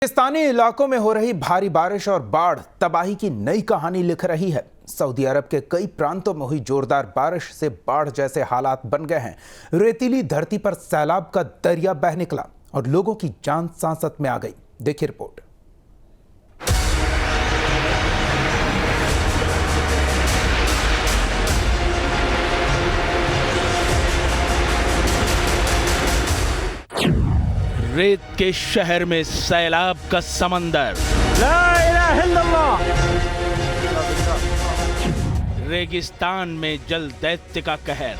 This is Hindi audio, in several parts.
पाकिस्तानी इलाकों में हो रही भारी बारिश और बाढ़ तबाही की नई कहानी लिख रही है। सऊदी अरब के कई प्रांतों में हुई जोरदार बारिश से बाढ़ जैसे हालात बन गए हैं। रेतीली धरती पर सैलाब का दरिया बह निकला और लोगों की जान सांसत में आ गई। देखिए रिपोर्ट। रेत के शहर में सैलाब का समंदर, ला इलाहा इल्लल्लाह। रेगिस्तान में जल दैत्य का कहर,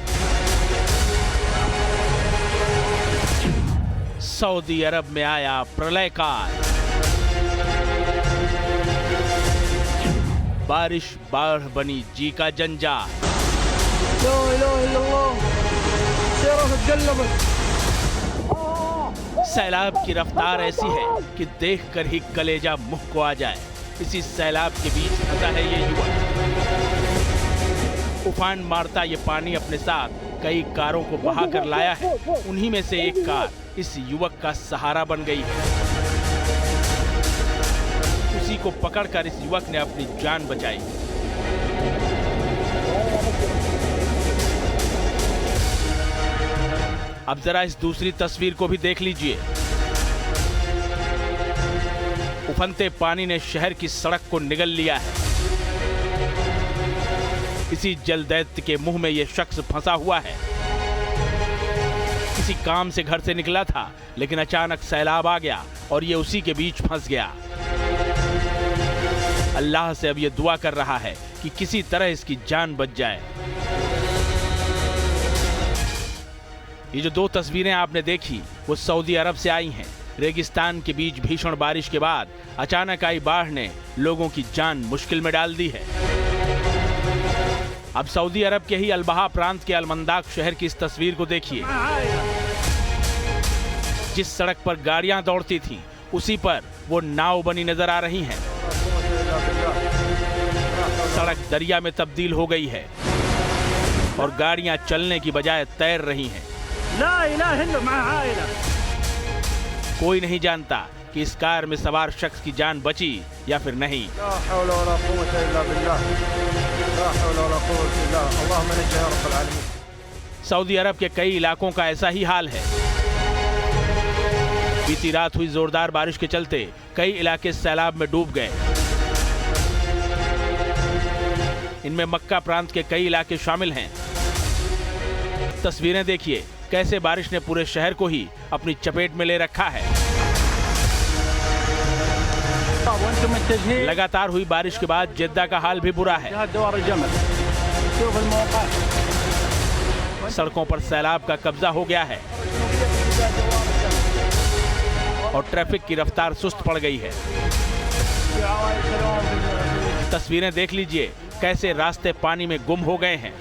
सऊदी अरब में आया प्रलयकाल, बारिश बाढ़ बनी जी का जंजाल। ला इलाहा इल्लल्लाह। सैलाब की रफ्तार ऐसी है कि देखकर ही कलेजा मुंह को आ जाए। इसी सैलाब के बीच फंसा है ये युवक। उफान मारता ये पानी अपने साथ कई कारों को बहा कर लाया है। उन्हीं में से एक कार इस युवक का सहारा बन गई है। उसी को पकड़कर इस युवक ने अपनी जान बचाई। अब जरा इस दूसरी तस्वीर को भी देख लीजिए। उफनते पानी ने शहर की सड़क को निगल लिया है। इसी जल दैत्य के मुंह में यह शख्स फंसा हुआ है। किसी काम से घर से निकला था, लेकिन अचानक सैलाब आ गया और ये उसी के बीच फंस गया। अल्लाह से अब ये दुआ कर रहा है कि किसी तरह इसकी जान बच जाए। ये जो दो तस्वीरें आपने देखी वो सऊदी अरब से आई हैं। रेगिस्तान के बीच भीषण बारिश के बाद अचानक आई बाढ़ ने लोगों की जान मुश्किल में डाल दी है। अब सऊदी अरब के ही अलबहा प्रांत के अलमंदाक शहर की इस तस्वीर को देखिए। जिस सड़क पर गाड़ियां दौड़ती थीं, उसी पर वो नाव बनी नजर आ रही हैं। सड़क दरिया में तब्दील हो गई है और गाड़ियां चलने की बजाय तैर रही हैं। ला इलाहा इल्लल्लाह। कोई नहीं जानता कि इस कार में सवार शख्स की जान बची या फिर नहीं। ला हौला वला कुव्वता इल्ला बिल्लाह। ला हौला वला कुव्वता इल्ला बिल्लाह। अल्लाहुम्मा नज्जी या रब्बल आलमीन। सऊदी अरब के कई इलाकों का ऐसा ही हाल है। बीती रात हुई जोरदार बारिश के चलते कई इलाके सैलाब में डूब गए। इनमें मक्का प्रांत के कई इलाके शामिल हैं। तस्वीरें देखिए कैसे बारिश ने पूरे शहर को ही अपनी चपेट में ले रखा है। लगातार हुई बारिश के बाद जेद्दा का हाल भी बुरा है। सड़कों पर सैलाब का कब्जा हो गया है और ट्रैफिक की रफ्तार सुस्त पड़ गई है। तस्वीरें देख लीजिए कैसे रास्ते पानी में गुम हो गए हैं।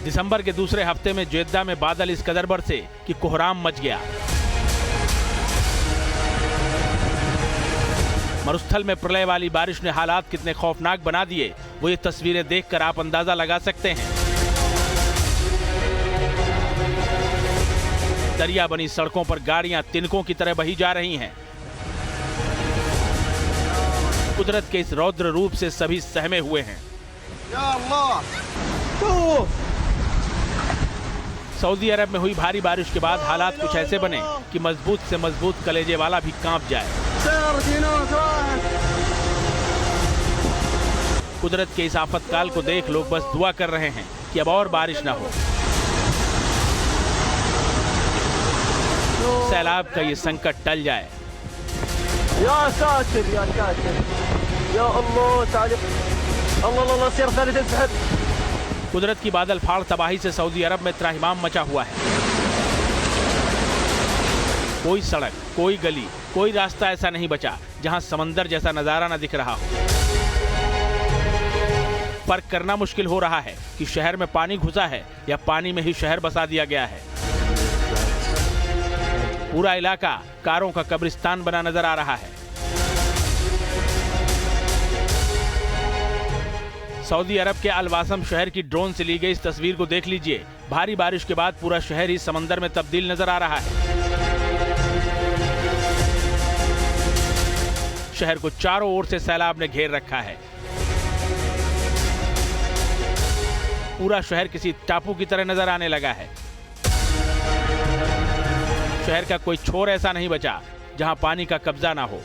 दिसंबर के दूसरे हफ्ते में जेद्दा में बादल इस कदर बरसे कि कोहराम मच गया। मरुस्थल में प्रलय वाली बारिश ने हालात कितने खौफनाक बना दिए, वो ये तस्वीरें देखकर आप अंदाजा लगा सकते हैं। दरिया बनी सड़कों पर गाड़ियां तिनकों की तरह बही जा रही हैं। कुदरत के इस रौद्र रूप से सभी सहमे हुए हैं। या अल्लाह। सऊदी अरब में हुई भारी बारिश के बाद हालात कुछ ऐसे बने कि मजबूत से मजबूत कलेजे वाला भी कांप जाए। कुदरत के इस आफतकाल को देख लोग बस दुआ कर रहे हैं कि अब और बारिश ना हो। सैलाब का ये संकट टल जाए। या सातिर या सातिर या अल्लाह ताला अल्लाह सिर थलथ सहब। कुदरत की बादल फाड़ तबाही से सऊदी अरब में त्राहिमाम मचा हुआ है। कोई सड़क, कोई गली, कोई रास्ता ऐसा नहीं बचा जहां समंदर जैसा नजारा न दिख रहा हो। फर्क करना मुश्किल हो रहा है कि शहर में पानी घुसा है या पानी में ही शहर बसा दिया गया है। पूरा इलाका कारों का कब्रिस्तान बना नजर आ रहा है। सऊदी अरब के अलवासम शहर की ड्रोन से ली गई इस तस्वीर को देख लीजिए। भारी बारिश के बाद पूरा शहर ही समंदर में तब्दील नजर आ रहा है। शहर को चारों ओर से सैलाब ने घेर रखा है। पूरा शहर किसी टापू की तरह नजर आने लगा है। शहर का कोई छोर ऐसा नहीं बचा जहां पानी का कब्जा ना हो।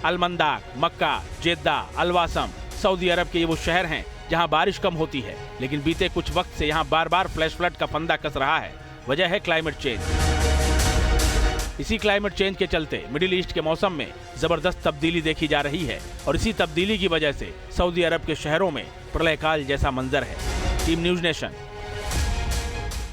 अलमंदाक, मक्का, जेद्दा, अलवासम, सऊदी अरब के ये वो शहर हैं जहां बारिश कम होती है, लेकिन बीते कुछ वक्त से यहां बार बार फ्लैश फ्लड का फंदा कस रहा है। वजह है क्लाइमेट चेंज। इसी क्लाइमेट चेंज के चलते मिडिल ईस्ट के मौसम में जबरदस्त तब्दीली देखी जा रही है और इसी तब्दीली की वजह से सऊदी अरब के शहरों में प्रलयकाल जैसा मंजर है। Team news nation.